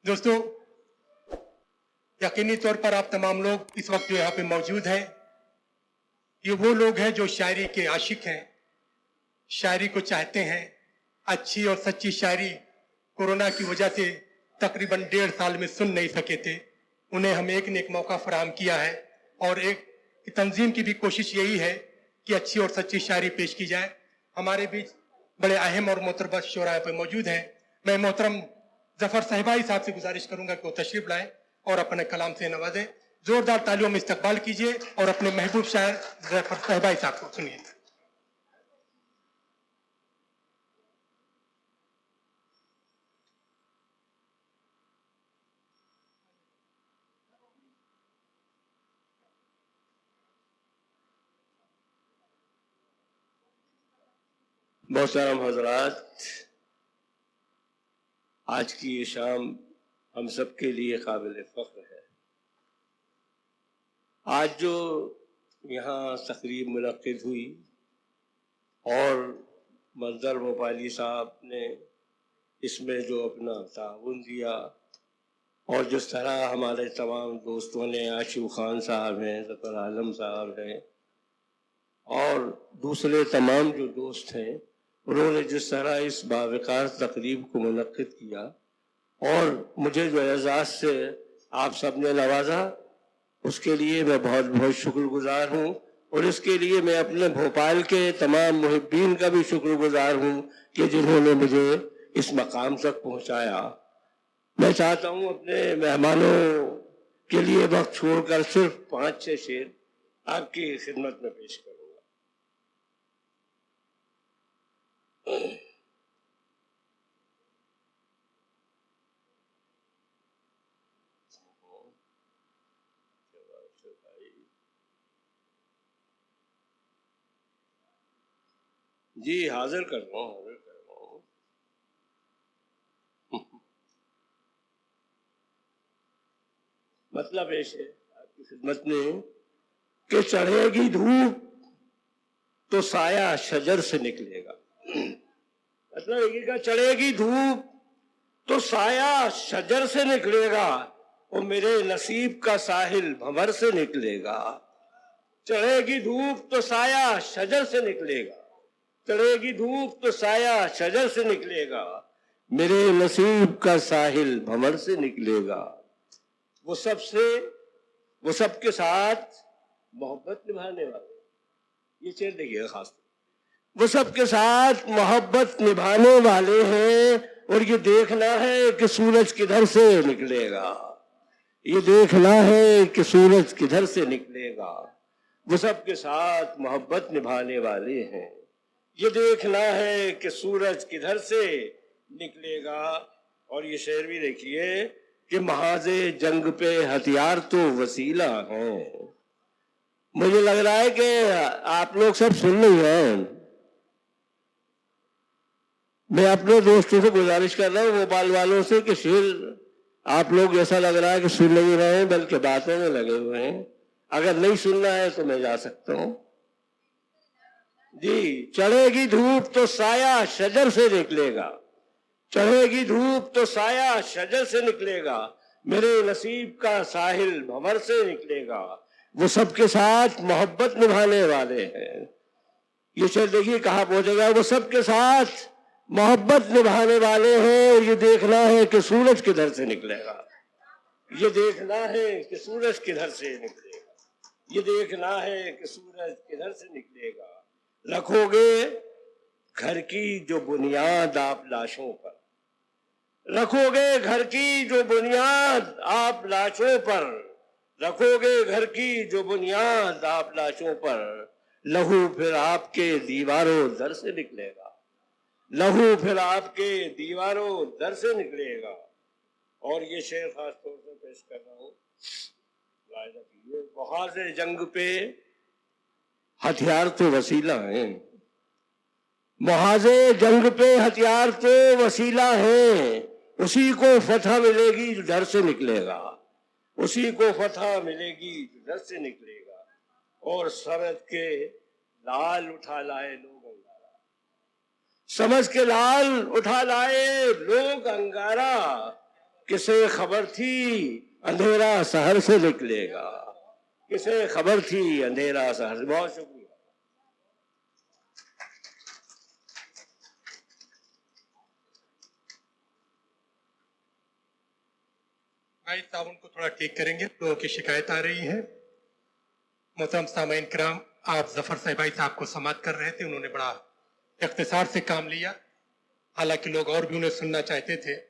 दोस्तों, यकीनी तौर पर आप तमाम लोग इस वक्त जो यहाँ पे मौजूद हैं, ये वो लोग हैं जो शायरी के आशिक हैं, शायरी को चाहते हैं। अच्छी और सच्ची शायरी कोरोना की वजह से तकरीबन 1.5 साल में सुन नहीं सके थे। उन्हें हम एक न एक मौका फराहम किया है और एक तंजीम की भी कोशिश यही है कि अच्छी और सच्ची शायरी पेश की जाए। हमारे बीच बड़े अहम और मोतरबा शोरा पे मौजूद हैं। मैं मोहतरम जफर साहिबाई साहब से गुजारिश करूंगा कि वो तशरीफ लाएं और अपने कलाम से नवाजें। जोरदार तालियों में इस्तकबाल कीजिए और अपने महबूब शायर जफर साहिबाई साहब को सुनिए। मोहतरम हजरात, आज की ये शाम हम सब के लिए काबिल फ़ख्र है। आज जो यहाँ तकरीब मुनक्किद हुई और मंजर भोपाली साहब ने इसमें जो अपना ताउन दिया और जिस तरह हमारे तमाम दोस्तों ने, आशिफ खान साहब हैं, ज़फ़र आलम साहब हैं और दूसरे तमाम जो दोस्त हैं, उन्होंने जिस तरह इस बावकार तकरीब को मुनक्किद किया और मुझे जो एजाज़ से आप सब ने नवाजा, उसके लिए मैं बहुत बहुत शुक्रगुजार हूँ। और इसके लिए मैं अपने भोपाल के तमाम मुहिब्बीन का भी शुक्रगुजार हूँ कि जिन्होंने मुझे इस मकाम तक पहुँचाया। मैं चाहता हूँ अपने मेहमानों के लिए वक्त छोड़कर सिर्फ 5-6 शेर आपकी खिदमत में पेश करूँगा। जी हाजिर कर रहा हूँ। मतलब ऐसे आपकी खिदमत में कि चढ़ेगी धूप तो साया शजर से निकलेगा। मतलब ये चढ़ेगी धूप तो साया शजर से निकलेगा और मेरे नसीब का साहिल भंवर से निकलेगा। चढ़ेगी धूप तो साया शजर से निकलेगा, चढ़ेगी धूप तो साया शजर से निकलेगा, मेरे नसीब का साहिल भंवर से निकलेगा। वो सबके साथ मोहब्बत निभाने वाले, ये शेर देखिएगा खास, वो सबके साथ मोहब्बत निभाने वाले हैं और ये देखना है कि सूरज किधर से निकलेगा, ये देखना है कि सूरज किधर से निकलेगा। वो सबके साथ मोहब्बत निभाने वाले हैं, ये देखना है कि सूरज किधर से निकलेगा। और ये शेर भी देखिए कि महाज़े जंग पे हथियार तो वसीला हैं। मुझे लग रहा है कि आप लोग सब सुन रहे हैं। मैं अपने दोस्तों से गुजारिश कर रहा हूँ, भोपाल वालों से, कि शेर आप लोग ऐसा लग रहा है कि सुन नहीं रहे हैं बल्कि बातों में लगे हुए हैं। अगर नहीं सुनना है तो मैं जा सकता हूँ। जी, चढ़ेगी धूप तो साया शजर से निकलेगा, चढ़ेगी धूप तो साया शजर से निकलेगा, मेरे नसीब का साहिल भंवर से निकलेगा। वो सबके साथ मोहब्बत निभाने वाले हैं। ये शेर देखिए कहाँ पहुंचेगा। वो सबके साथ मोहब्बत निभाने वाले हैं और ये देखना है कि सूरज किधर से निकलेगा, ये देखना है कि सूरज किधर से निकलेगा, ये देखना है कि सूरज किधर से निकलेगा। रखोगे घर की जो बुनियाद आप लाशों पर, रखोगे घर की जो बुनियाद आप लाशों पर, रखोगे घर की जो बुनियाद आप लाशों पर, लहू फिर आपके दीवारों दर से निकलेगा, लहू फिर आपके दीवारों दर से निकलेगा। और ये शेर खास तौर पर पेश कर रहा हूँ, महाज़े जंग पे हथियार तो वसीला है, महाज़े जंग पे हथियार तो वसीला है, उसी को फतह मिलेगी जो डर से निकलेगा, उसी को फतह मिलेगी जो डर से निकलेगा। और सरहद के लाल उठा लाए लोग अंगारा, समझ के लाल उठा लाए लोग अंगारा, کسے خبر تھی اندھیرا سحر سے نکلے گا، کسے خبر تھی اندھیرا سحر سے. بہت شکریہ. بھائی تعاون کو تھوڑا ٹھیک کریں گے، لوگوں کی شکایت آ رہی ہے. محترم سامعین کرام، آپ ظفر صاحب بھائی صاحب کو سماعت کر رہے تھے، انہوں نے بڑا اختصار سے کام لیا، حالانکہ لوگ اور بھی انہیں سننا چاہتے تھے.